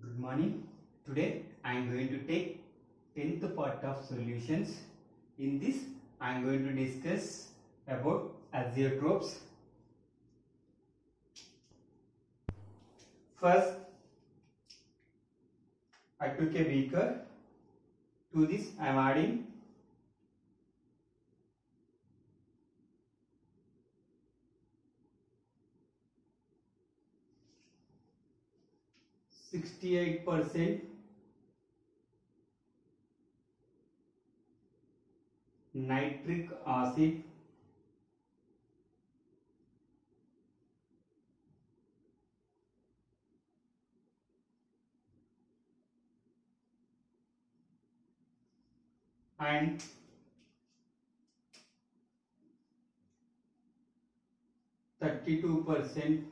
Good morning. Today I am going to take 10th part of solutions. In this I am going to discuss about azeotropes. First, I took a beaker. To this I am adding 68% nitric acid, and 32%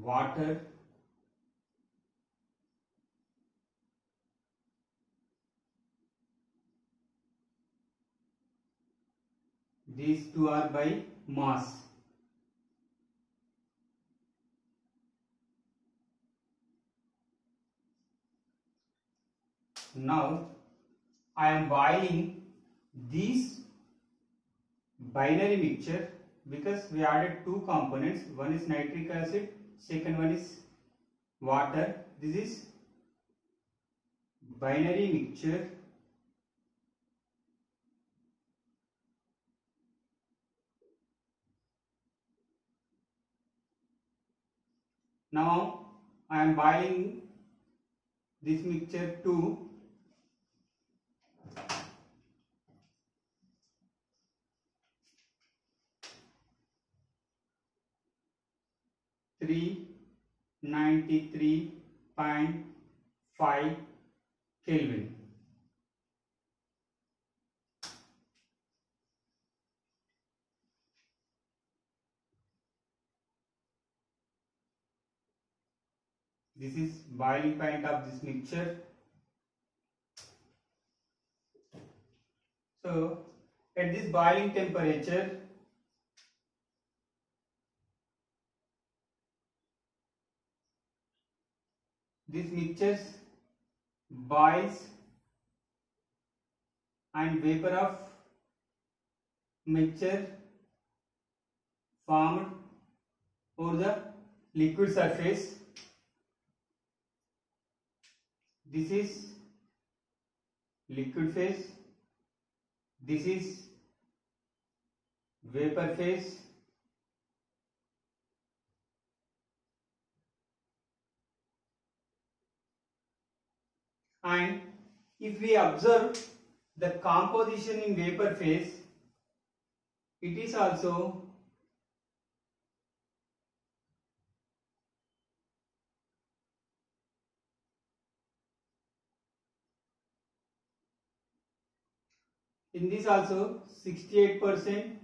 water, these two are by mass. Now I am boiling these binary mixture because we added two components. One is nitric acid, second one is water. This is binary mixture. Now I am boiling this mixture to 393.5 Kelvin. This is boiling point of this mixture. So at this boiling temperature, this mixture boils and vapor of mixture formed over the liquid surface. This is liquid phase, this is vapor phase. And if we observe the composition in vapor phase, it is also in this also 68%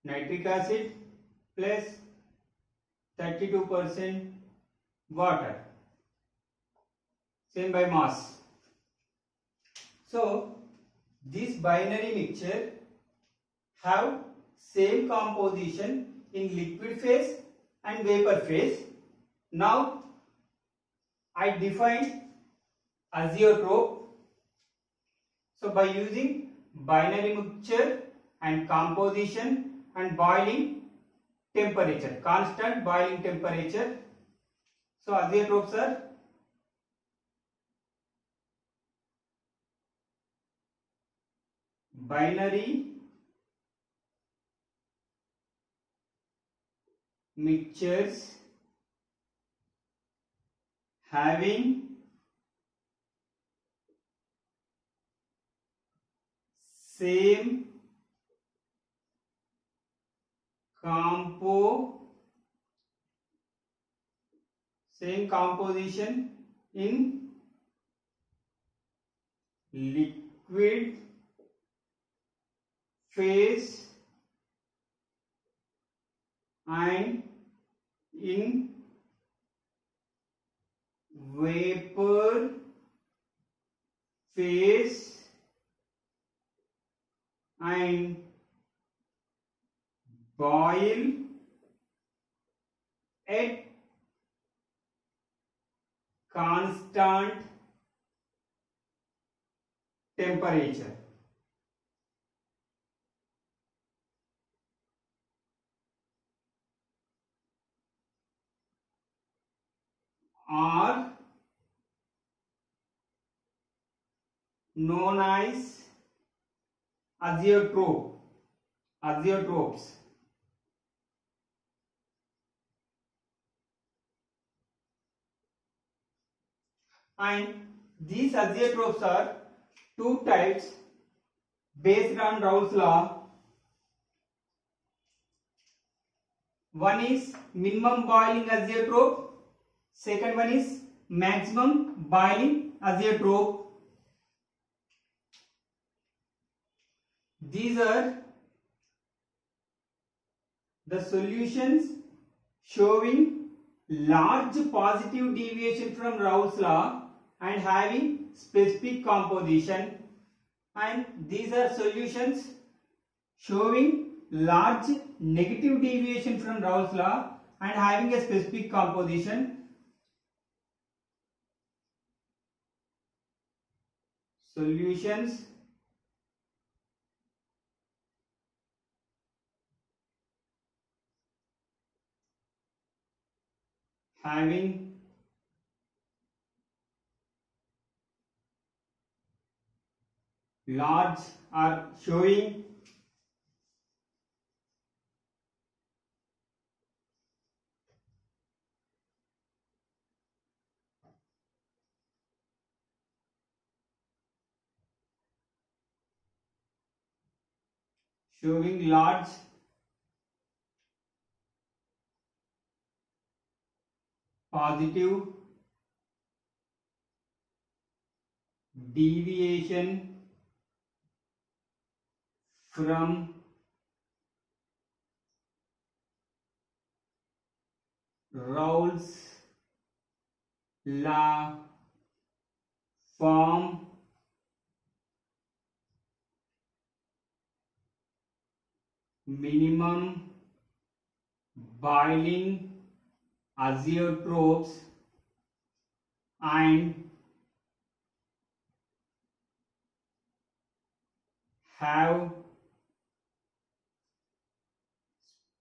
nitric acid plus 32% water, same by mass. So this binary mixture have same composition in liquid phase and vapor phase. Now I define azeotrope. So by using binary mixture and composition and boiling temperature, constant boiling temperature. So azeotropes are binary mixtures having same composition in liquid phase and in vapor phase and boil at constant temperature. Are known as azeotropes. And these azeotropes are two types based on Raoult's law. One is minimum boiling azeotrope, second one is maximum boiling azeotrope. These are the solutions showing large positive deviation from Raoult's law and having specific composition, and these are solutions showing large negative deviation from Raoult's law and having a specific composition. Solutions having large or showing large positive deviation from Raoult's law form minimum boiling azeotropes and have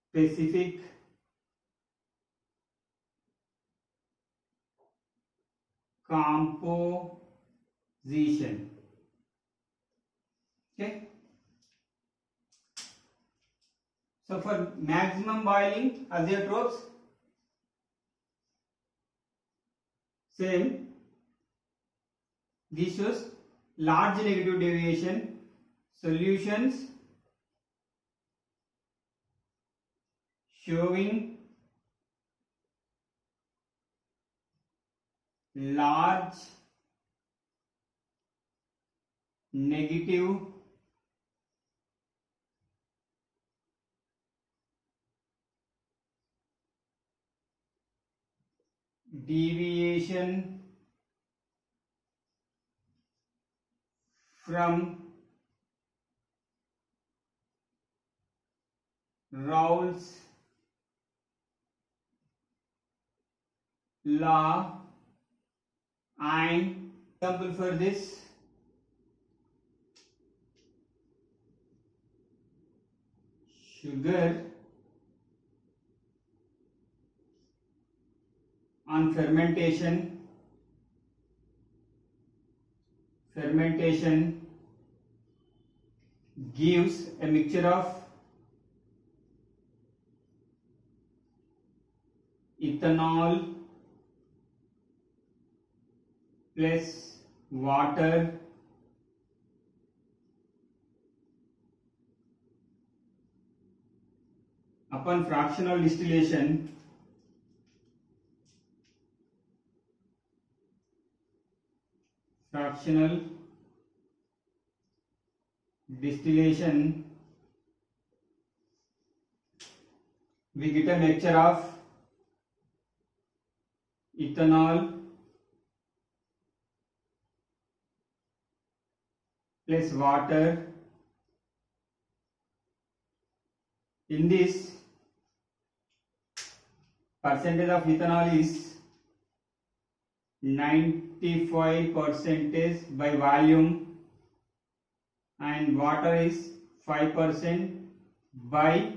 specific composition. Okay. So for maximum boiling azeotropes, same. This shows large negative deviation. Solutions showing large negative deviation from Raoult's law. And example for this, sugar on fermentation gives a mixture of ethanol plus water upon fractional distillation. We get a mixture of ethanol plus water. In this, percentage of ethanol is 95% by volume, and water is 5% by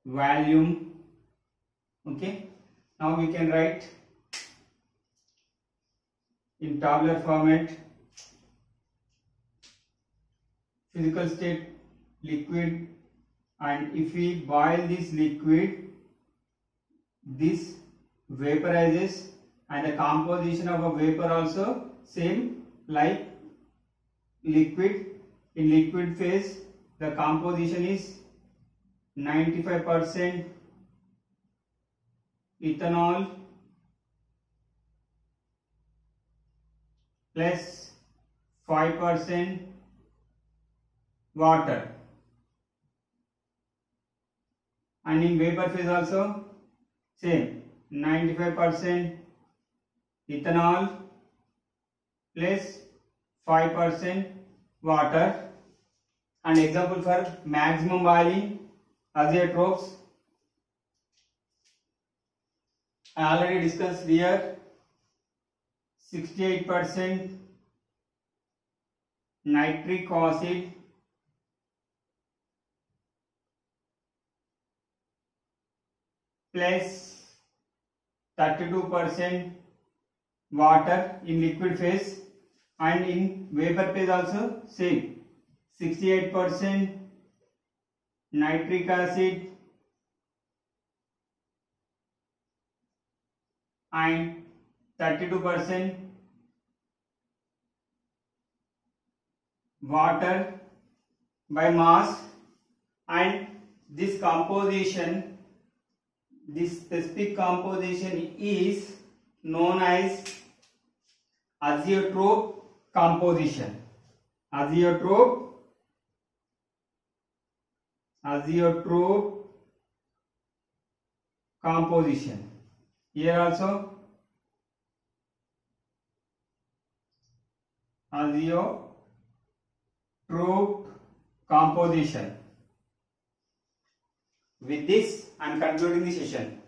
volume. Okay, now we can write in tabular format: physical state liquid, and if we boil this liquid, this vaporizes, and the composition of a vapor also same like liquid. In liquid phase, the composition is 95% ethanol plus 5% water, and in vapor phase also same 95% ethanol plus 5% water. And example for maximum boiling azeotrophs, I already discussed here: 68% nitric acid plus 32% water in liquid phase, and in vapor phase also same 68% nitric acid and 32% water by mass. And this composition, this specific composition is known as azeotrope composition. Azeotrope composition. Here also azeotrope composition. With this, I am concluding the session.